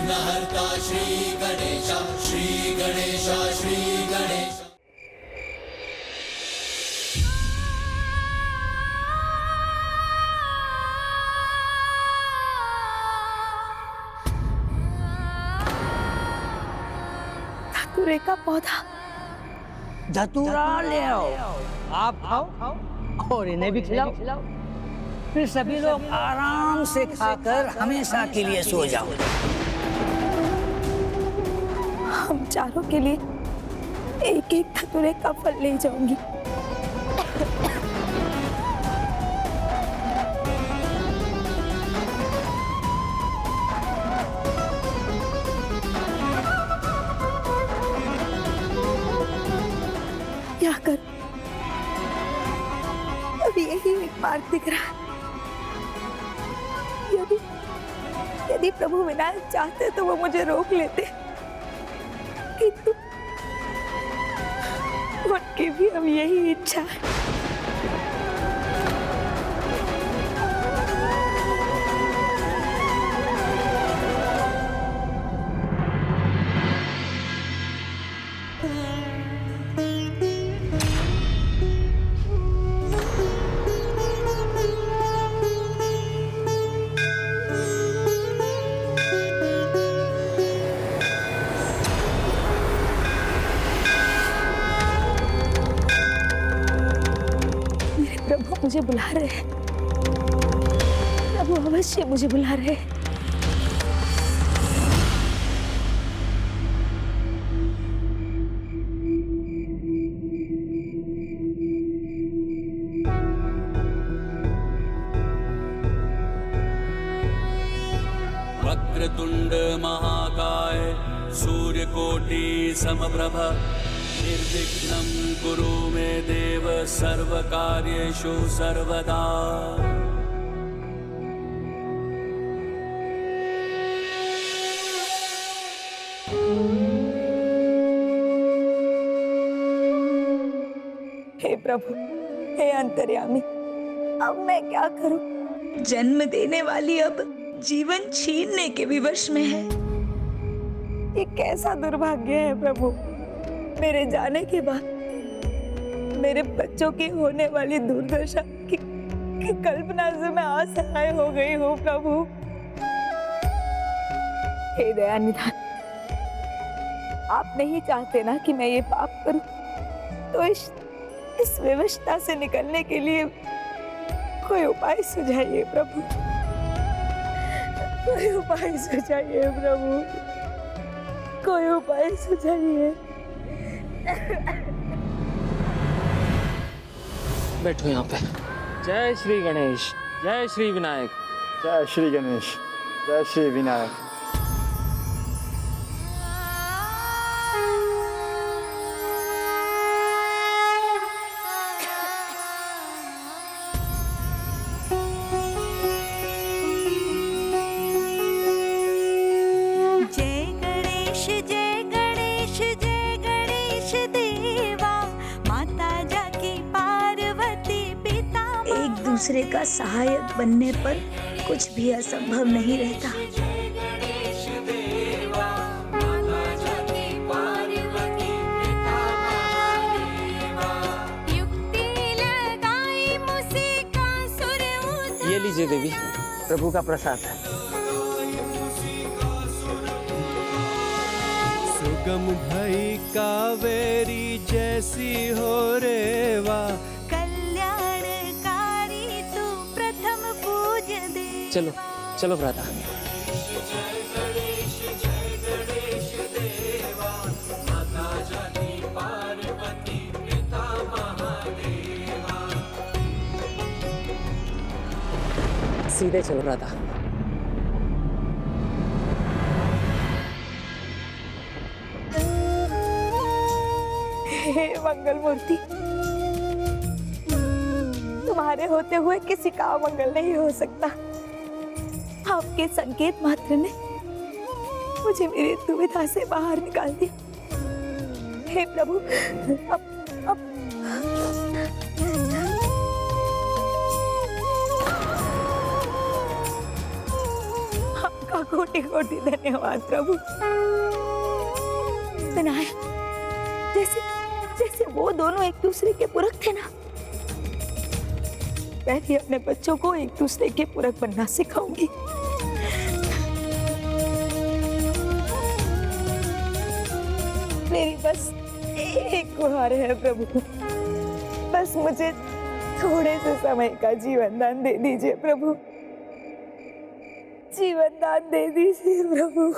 विघ्नहर्ता श्री गणेश, श्री गणेश, श्री गणेश। धतूरे का पौधा। धतूरा ले आओ, आप खाओ और इन्हें भी खिलाओ। फिर सभी लोग आराम से खाकर हमेशा के लिए सो जाओ। हम चारों के लिए एक एक धतूरे का फल ले जाऊंगी। क्या कर, अब यही एक मार्ग दिख रहा है। यदि प्रभु विनायक चाहते तो वो मुझे रोक लेते, किंतु उनकी भी अब यही इच्छा है। प्रभु मुझे बुला रहे हैं, प्रभु अवश्य मुझे बुला रहे हैं। वक्रतुंड महाकाय सूर्यकोटि समप्रभ निर्विघ्नं कुरु मे देव सर्वकार्येषु सर्वदा। हे प्रभु, हे अंतर्यामी, अब मैं क्या करूं? जन्म देने वाली अब जीवन छीनने के विवश में है। ये कैसा दुर्भाग्य है प्रभु। मेरे जाने के बाद मेरे बच्चों की होने वाली दुर्दशा की कल्पना से मैं असहाय हो गई हूँ प्रभु। हे दयानिधान, आप नहीं चाहते ना कि मैं ये पाप करूं, तो इस विवशता से निकलने के लिए कोई उपाय सुझाइए प्रभु, कोई उपाय सुझाइए प्रभु, कोई उपाय सुझाइए। बैठो यहाँ पे। जय श्री गणेश, जय श्री विनायक। जय श्री गणेश, जय श्री विनायक। दूसरे का सहायक बनने पर कुछ भी असंभव नहीं रहता। ये लीजिए देवी, प्रभु का प्रसाद है। सुगम भई कावेरी जैसी हो रेवा, चलो चलो भ्राता। सीधे चलो भ्राता। हे मंगल मूर्ति, तुम्हारे होते हुए किसी का अमंगल नहीं हो सकता। आपके संकेत मात्र ने मुझे मेरी दुविधा से बाहर निकाल दिया। हे प्रभु, अब आपका कोटि कोटि धन्यवाद प्रभु। विनायक, जैसे जैसे वो दोनों एक दूसरे के पूरक थे ना, मैं भी अपने बच्चों को एक दूसरे के पूरक बनना सिखाऊंगी। मेरी बस एक गुहार है प्रभु, बस मुझे थोड़े से समय का जीवन दान दे दीजिए प्रभु, जीवन दान दे दीजिए प्रभु।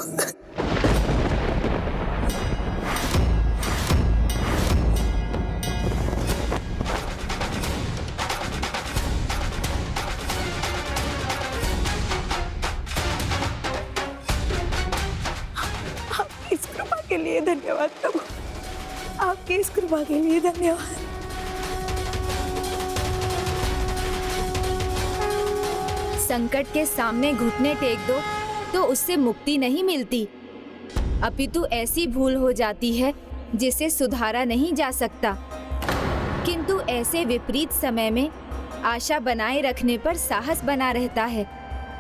आपकी इस कृपा के लिए धन्यवाद प्रभु, आपकी इस कृपा के लिए धन्यवाद। संकट के सामने घुटने टेक दो तो उससे मुक्ति नहीं मिलती, अपितु ऐसी भूल हो जाती है जिसे सुधारा नहीं जा सकता। किंतु ऐसे विपरीत समय में आशा बनाए रखने पर साहस बना रहता है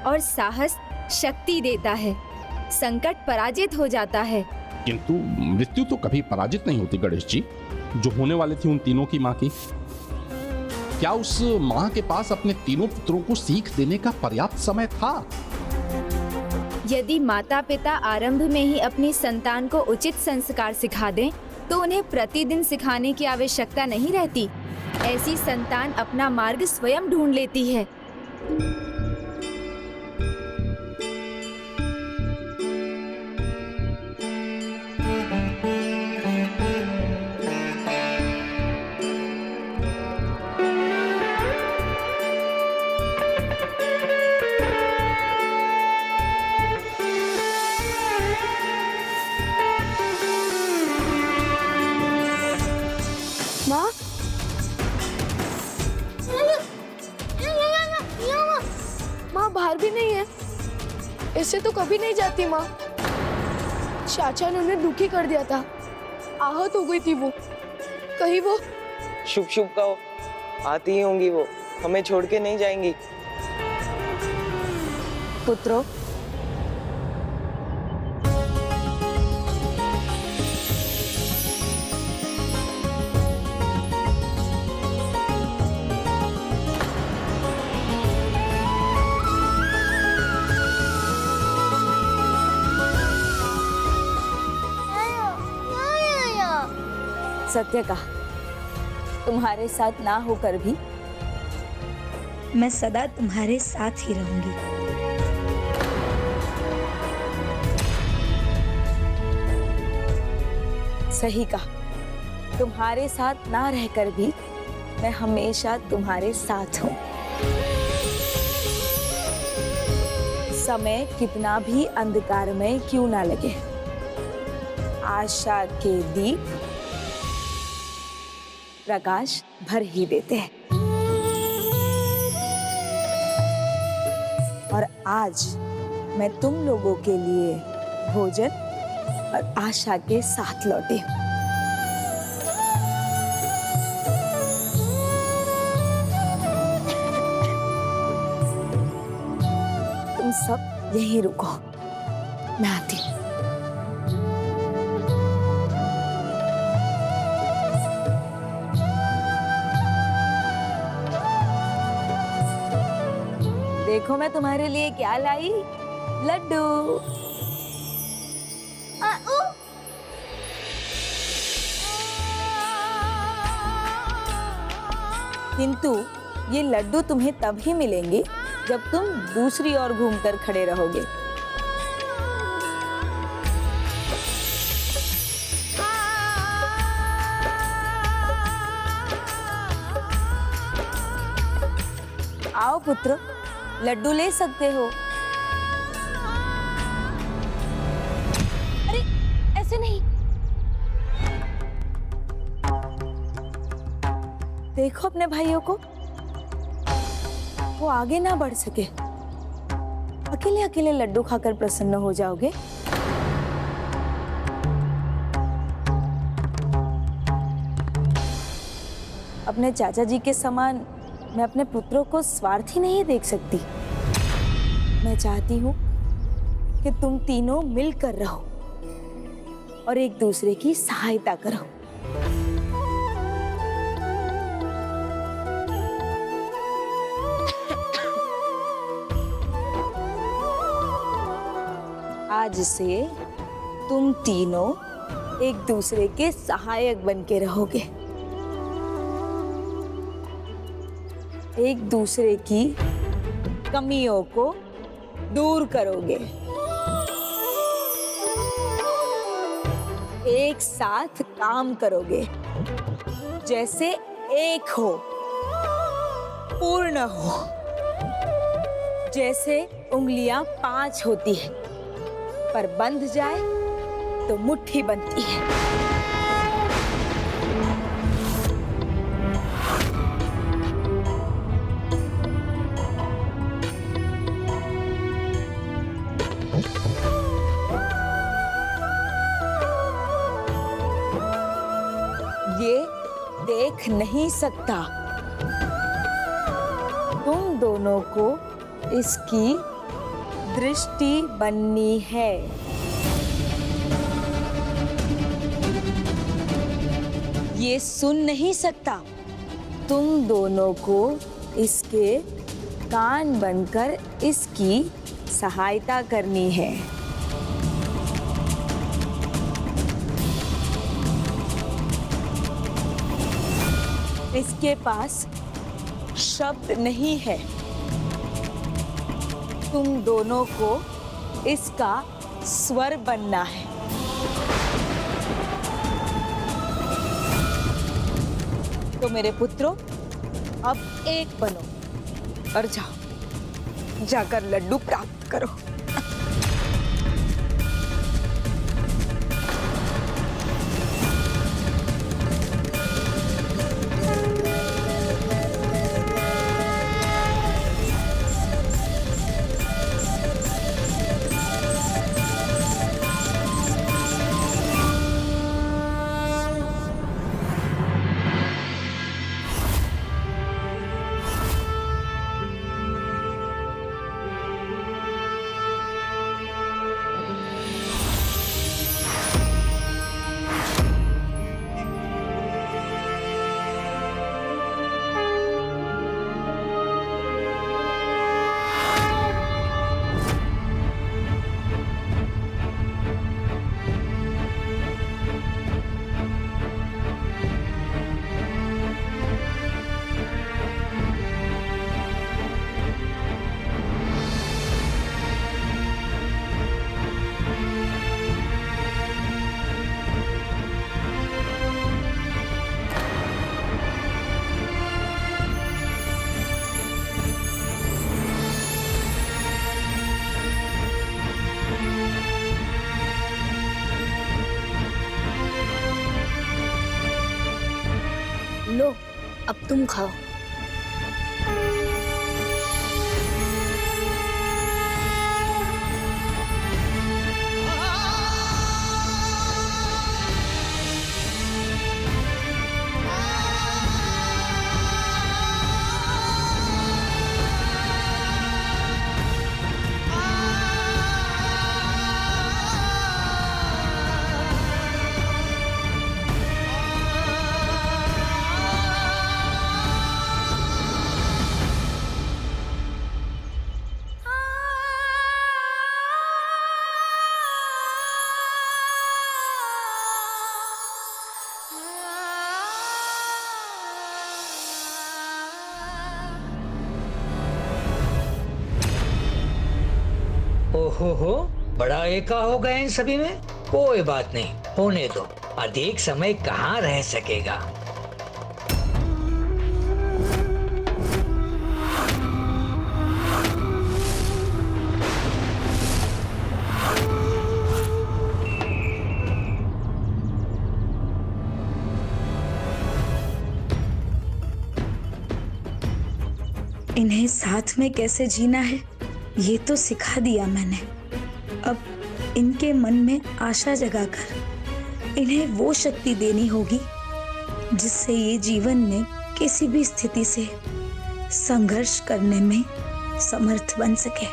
और साहस शक्ति देता है। संकट पराजित हो जाता है। किंतु मृत्यु तो कभी पराजित नहीं होती गणेश जी। जो होने वाले थी उन तीनों की माँ की, क्या उस माँ के पास अपने तीनों पुत्रों को सीख देने का पर्याप्त समय था? यदि माता पिता आरंभ में ही अपनी संतान को उचित संस्कार सिखा दें तो उन्हें प्रतिदिन सिखाने की आवश्यकता नहीं रहती। ऐसी संतान अपना मार्ग स्वयं ढूंढ लेती है। माँ बाहर भी नहीं है, इससे तो कभी नहीं जाती माँ। चाचा ने उन्हें दुखी कर दिया था, आहत हो गई थी वो। कहीं वो शुभ शुभ कहो, आती ही होंगी वो, हमें छोड़ के नहीं जाएंगी। पुत्रों, सत्य का तुम्हारे साथ ना होकर भी मैं सदा तुम्हारे साथ ही रहूंगी। सही कहा, तुम्हारे साथ ना रहकर भी मैं हमेशा तुम्हारे साथ हूं। समय कितना भी अंधकारमय क्यों ना लगे, आशा के दीप प्रकाश भर ही देते हैं। और आज मैं तुम लोगों के लिए भोजन और आशा के साथ लौटी हूं। तुम सब यहीं रुको, मैं आती हूं। देखो मैं तुम्हारे लिए क्या लाई, लड्डू। किंतु ये लड्डू तुम्हें तब ही मिलेंगे जब तुम दूसरी ओर घूमकर खड़े रहोगे। आओ पुत्र, लड्डू ले सकते हो। अरे ऐसे नहीं, देखो अपने भाइयों को, वो आगे ना बढ़ सके। अकेले अकेले लड्डू खाकर प्रसन्न हो जाओगे। अपने चाचा जी के समान मैं अपने पुत्रों को स्वार्थी नहीं देख सकती। मैं चाहती हूँ कि तुम तीनों मिलकर रहो और एक दूसरे की सहायता करो। आज से तुम तीनों एक दूसरे के सहायक बन के रहोगे, एक दूसरे की कमियों को दूर करोगे, एक साथ काम करोगे, जैसे एक हो, पूर्ण हो, जैसे उंगलियां 5 होती है पर बंध जाए तो मुट्ठी बनती है। ये देख नहीं सकता, तुम दोनों को इसकी दृष्टि बननी है। ये सुन नहीं सकता, तुम दोनों को इसके कान बनकर इसकी सहायता करनी है। इसके पास शब्द नहीं है, तुम दोनों को इसका स्वर बनना है। तो मेरे पुत्रों, अब एक बनो और जाकर लड्डू प्राप्त करो। लो, अब तुम खाओ। ओहो, बड़ा एका हो गए इन सभी में। कोई बात नहीं, होने दो, अधिक समय कहाँ रह सकेगा। इन्हें साथ में कैसे जीना है ये तो सिखा दिया मैंने। अब इनके मन में आशा जगाकर इन्हें वो शक्ति देनी होगी जिससे ये जीवन में किसी भी स्थिति से संघर्ष करने में समर्थ बन सके।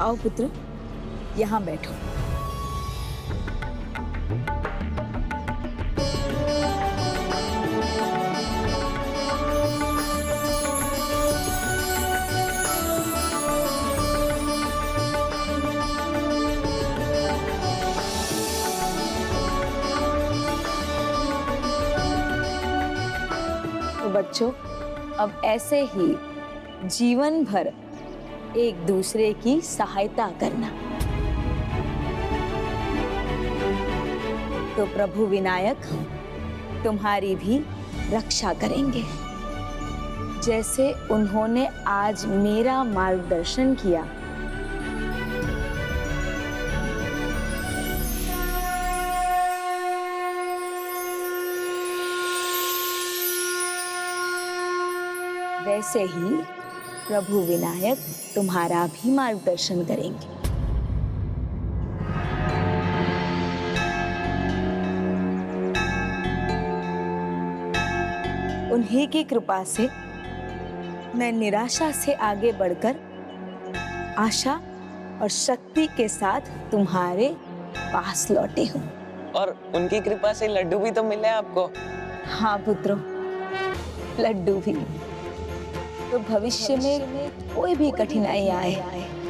आओ पुत्र, यहाँ बैठो। तो बच्चों, अब ऐसे ही जीवन भर एक दूसरे की सहायता करना। तो प्रभु विनायक तुम्हारी भी रक्षा करेंगे। जैसे उन्होंने आज मेरा मार्गदर्शन किया, वैसे ही प्रभु विनायक तुम्हारा भी मार्गदर्शन करेंगे। उन्हीं की कृपा से मैं निराशा से आगे बढ़कर आशा और शक्ति के साथ तुम्हारे पास लौटी हूँ। और उनकी कृपा से लड्डू भी तो मिले आपको। हाँ पुत्रों, लड्डू भी। तो भविष्य में कोई भी कठिनाई आए,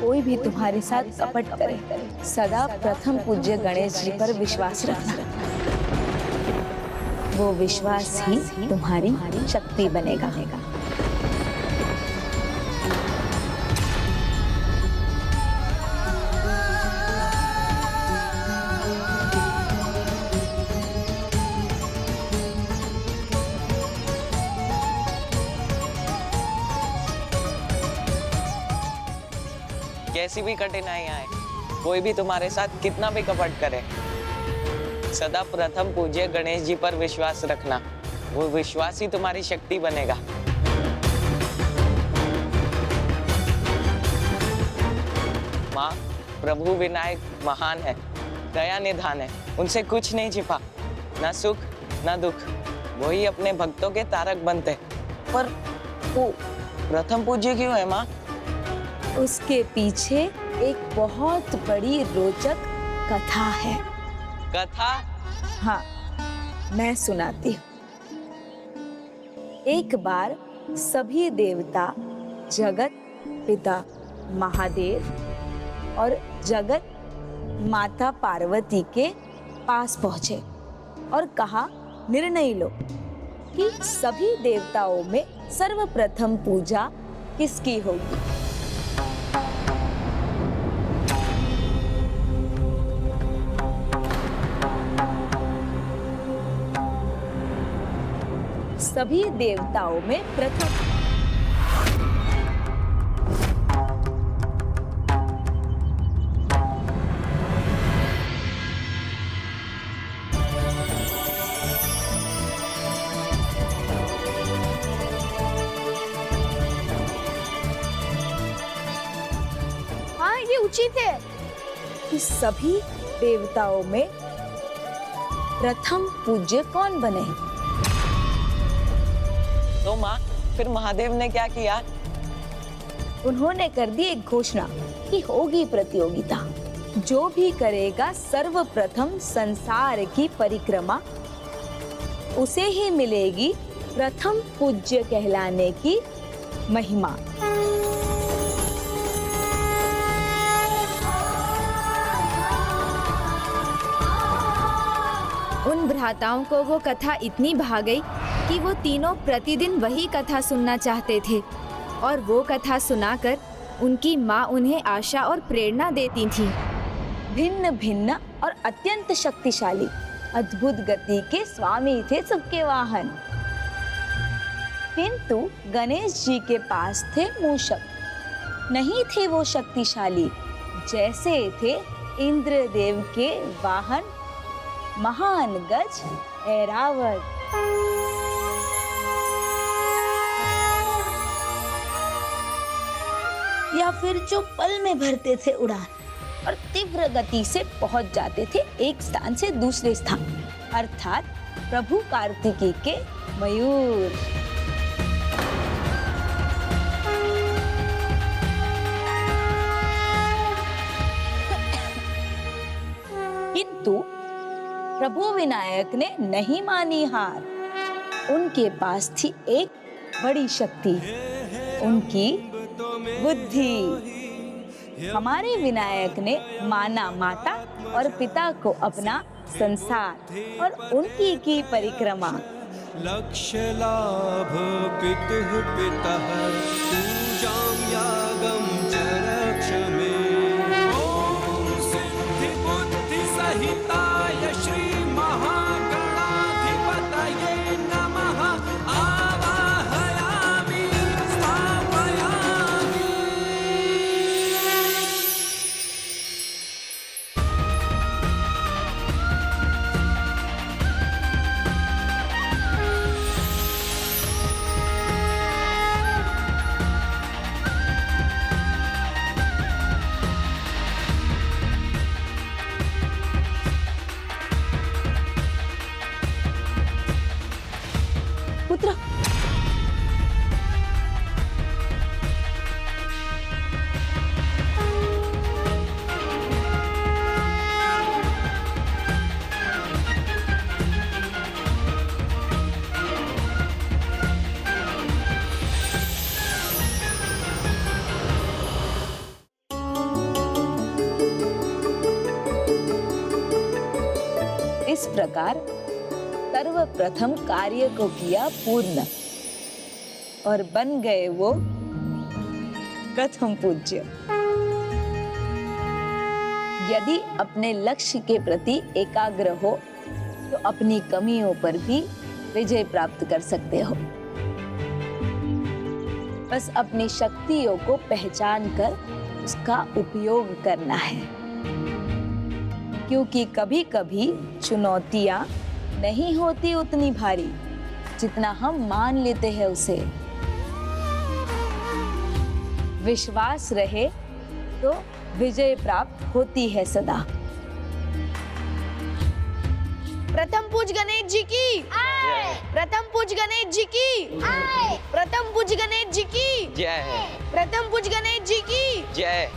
कोई भी तुम्हारे साथ कपट करे, सदा प्रथम पूज्य गणेश जी पर विश्वास रखना। वो विश्वास ही तुम्हारी शक्ति बनेगा। कैसी भी कठिनाई आए, कोई भी तुम्हारे साथ कितना भी कपट करे, सदा प्रथम पूज्य गणेश जी पर विश्वास रखना। वो विश्वास ही तुम्हारी शक्ति बनेगा। माँ, प्रभु विनायक महान है, दया निधान है, उनसे कुछ नहीं छिपा, ना सुख ना दुख। वही अपने भक्तों के तारक बनते। पर वो प्रथम पूज्य क्यों है माँ? उसके पीछे एक बहुत बड़ी रोचक कथा है। कथा? हाँ, मैं सुनाती हूँ। एक बार सभी देवता जगत पिता महादेव और जगत माता पार्वती के पास पहुंचे और कहा, निर्णय लो कि सभी देवताओं में सर्वप्रथम पूजा किसकी होगी। सभी देवताओं में प्रथम हाँ, ये उचित है कि सभी देवताओं में प्रथम पूज्य कौन बने। तो माँ, फिर महादेव ने क्या किया? उन्होंने कर दी एक घोषणा कि होगी प्रतियोगिता। जो भी करेगा सर्वप्रथम संसार की परिक्रमा, उसे ही मिलेगी प्रथम पूज्य कहलाने की महिमा। उन भ्राताओं को वो कथा इतनी भा गई कि वो तीनों प्रतिदिन वही कथा सुनना चाहते थे, और वो कथा सुनाकर उनकी माँ उन्हें आशा और प्रेरणा देती थी। भिन्न भिन्न और अत्यंत शक्तिशाली अद्भुत गति के स्वामी थे सबके वाहन। किंतु गणेश जी के पास थे मूषक। नहीं थे वो शक्तिशाली जैसे थे इंद्रदेव के वाहन महान गज ऐरावत। या फिर जो पल में भरते थे उड़ान और तीव्र गति से पहुंच जाते थे एक स्थान से दूसरे स्थान, अर्थात प्रभु कार्तिकेय के मयूर। प्रभु विनायक ने नहीं मानी हार। उनके पास थी एक बड़ी शक्ति, उनकी बुद्धि। हमारे विनायक ने माना माता और पिता को अपना संसार और उनकी की परिक्रमा। लक्ष्य लाभ पितुः पितः पूजां यागं च रक्ष मे। ॐ सिद्धि बुद्धि सहिताय श्री महागणाधिपतये नमः। आवाहयामि स्थापयामि। पुत्र, इस प्रकार सर्वप्रथम कार्य को किया पूर्ण और बन गए वो प्रथम पूज्य। यदि अपने लक्ष्य के प्रति एकाग्र हो तो अपनी कमियों पर भी विजय प्राप्त कर सकते हो। बस अपनी शक्तियों को पहचान कर उसका उपयोग करना है, क्योंकि कभी कभी चुनौतियां नहीं होती उतनी भारी जितना हम मान लेते हैं उसे। विश्वास रहे तो विजय प्राप्त होती है सदा। प्रथम पूज गणेश जी की। प्रथम पूज गणेश जी की। प्रथम पूज गणेश जी की जय। प्रथम पूज गणेश जी की जय।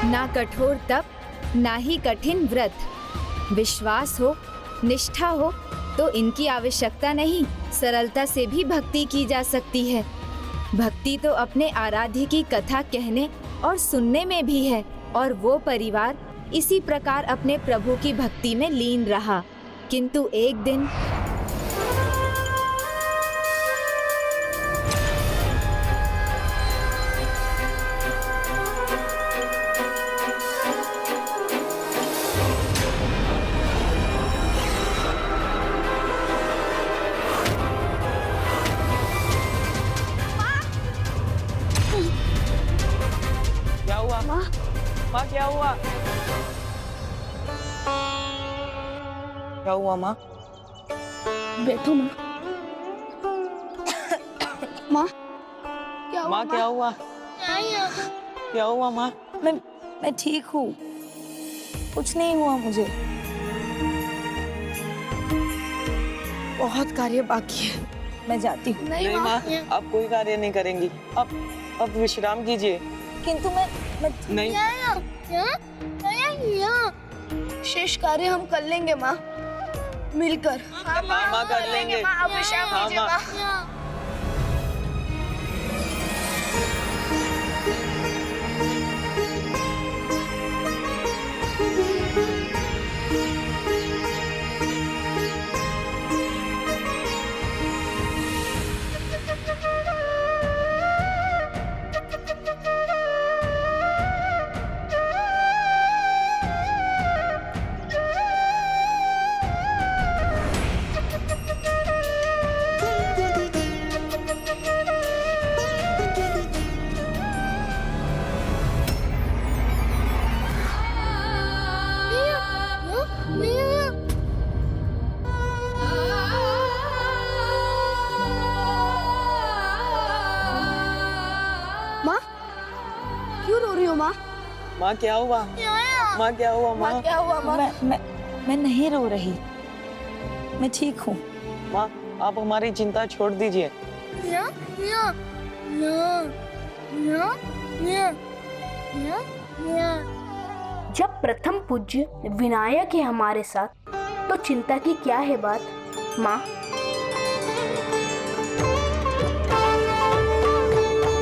ना कठोर तप, ना ही कठिन व्रत। विश्वास हो, निष्ठा हो तो इनकी आवश्यकता नहीं। सरलता से भी भक्ति की जा सकती है। भक्ति तो अपने आराध्य की कथा कहने और सुनने में भी है। और वो परिवार इसी प्रकार अपने प्रभु की भक्ति में लीन रहा। किंतु एक दिन क्या हुआ माँ? माँ क्या हुआ? क्या हुआ माँ? बैठो माँ। माँ क्या हुआ? माँ क्या हुआ? क्या हुआ माँ? मैं ठीक हूँ, कुछ नहीं हुआ मुझे। बहुत कार्य बाकी है, मैं जाती हूँ। नहीं माँ, आप कोई कार्य नहीं करेंगी। अब विश्राम कीजिए। किंतु मैं नहीं, शेष कार्य हम कर लेंगे माँ, मिलकर। हाँ माँ कर लेंगे। माँ, अब विश्राम हाँ, कीजिए माँ। माँ। माँ क्या हुआ? माँ क्या हुआ? माँ क्या हुआ माँ? मैं नहीं रो रही, मैं ठीक हूँ। माँ आप हमारी चिंता छोड़ दीजिए। जब प्रथम पूज्य विनायक है हमारे साथ, तो चिंता की क्या है बात माँ?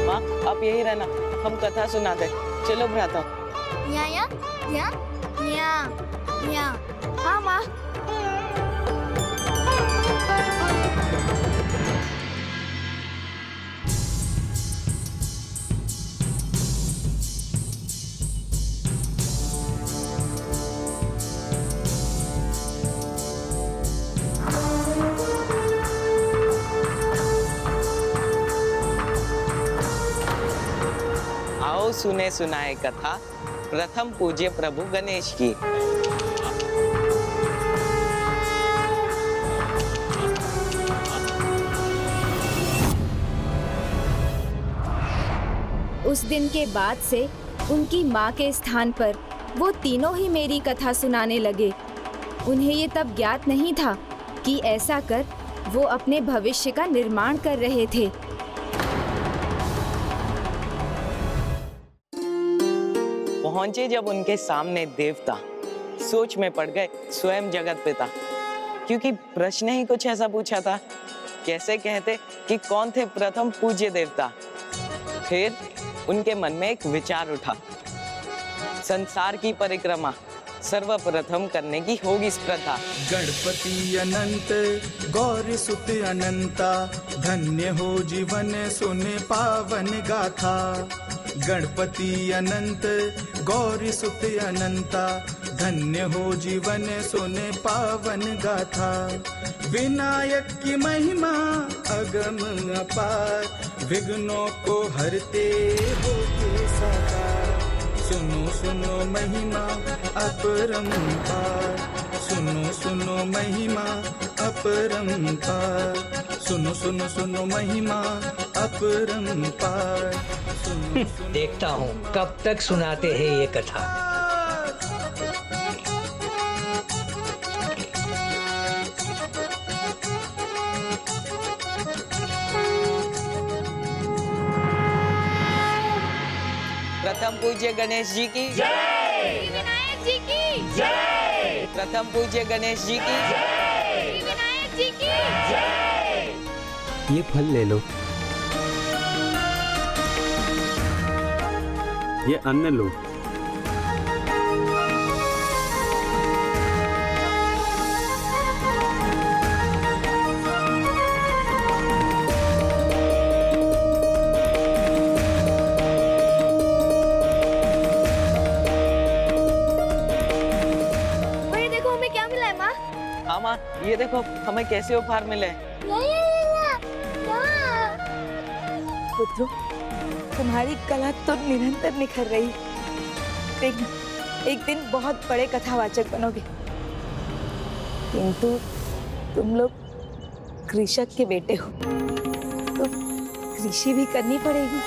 माँ आप यही रहना, हम कथा सुनाते। चलो भ्राता। हाँ माँ। आओ सुने सुनाए कथा प्रथम पूज्य प्रभु गणेश की। उस दिन के बाद से उनकी माँ के स्थान पर वो तीनों ही मेरी कथा सुनाने लगे। उन्हें ये तब ज्ञात नहीं था कि ऐसा कर वो अपने भविष्य का निर्माण कर रहे थे। पहुंचे जब उनके सामने देवता, सोच में पड़ गए स्वयं जगत पिता, क्योंकि प्रश्न ही कुछ ऐसा पूछा था। कैसे कहते कि कौन थे प्रथम पूज्य देवता। फिर उनके मन में एक विचार उठा, संसार की परिक्रमा सर्वप्रथम करने की होगी स्पर्धा। गणपति अनंत गौरी सुत अनंता, धन्य हो जीवन सुने पावन गाथा। गणपति अनंत गौरी सुत अनंता, धन्य हो जीवन सुने पावन गाथा। विनायक की महिमा अगम अपार, विघ्नों को हरते हो के साकार। सुनो सुनो महिमा अपरंपार, सुनो सुनो महिमा अपरंपार, सुनो सुनो सुनो महिमा अपरंपार। देखता हूँ कब तक सुनाते हैं ये कथा। प्रथम पूज्य गणेश जी की जय। विनायक जी की जय। प्रथम पूज्य गणेश जी की जय। विनायक जी की जय। ये फल ले लो, ये अन्न लो। हाँ माँ, ये देखो हमें कैसे उपहार मिले। पुत्रो, तुम्हारी कला तो निरंतर निखर रही। देखना, एक दिन बहुत बड़े कथावाचक बनोगे। किंतु तुम लोग कृषक के बेटे हो, तो कृषि भी करनी पड़ेगी।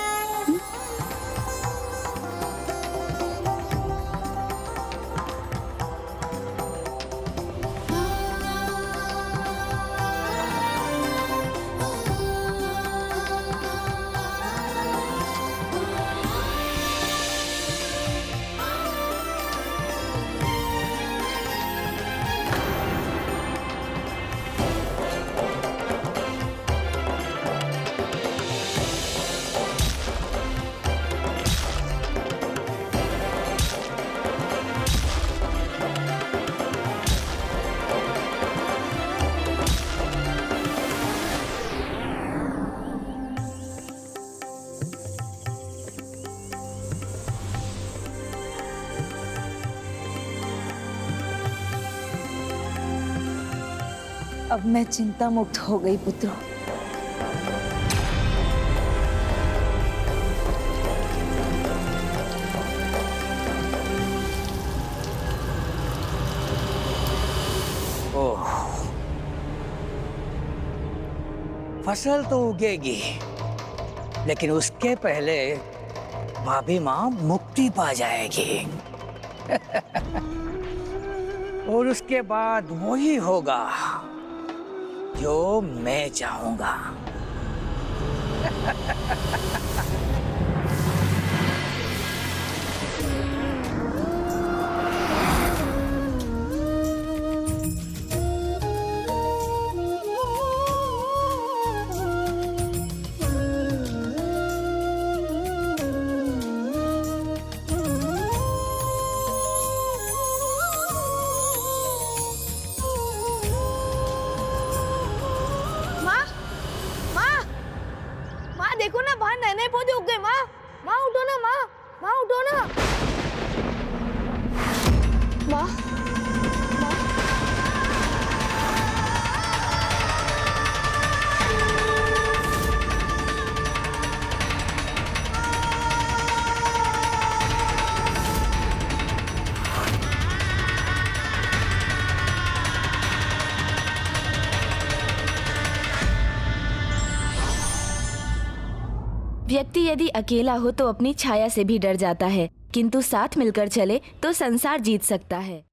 अब मैं चिंता मुक्त हो गई पुत्रो। ओह, फसल तो उगेगी, लेकिन उसके पहले भाभी माँ मुक्ति पा जाएगी। और उसके बाद वही होगा जो मैं चाहूंगा। पौधे उग गए। माँ माँ उठो ना, माँ माँ उठो ना। माँ व्यक्ति यदि अकेला हो तो अपनी छाया से भी डर जाता है, किंतु साथ मिलकर चले तो संसार जीत सकता है।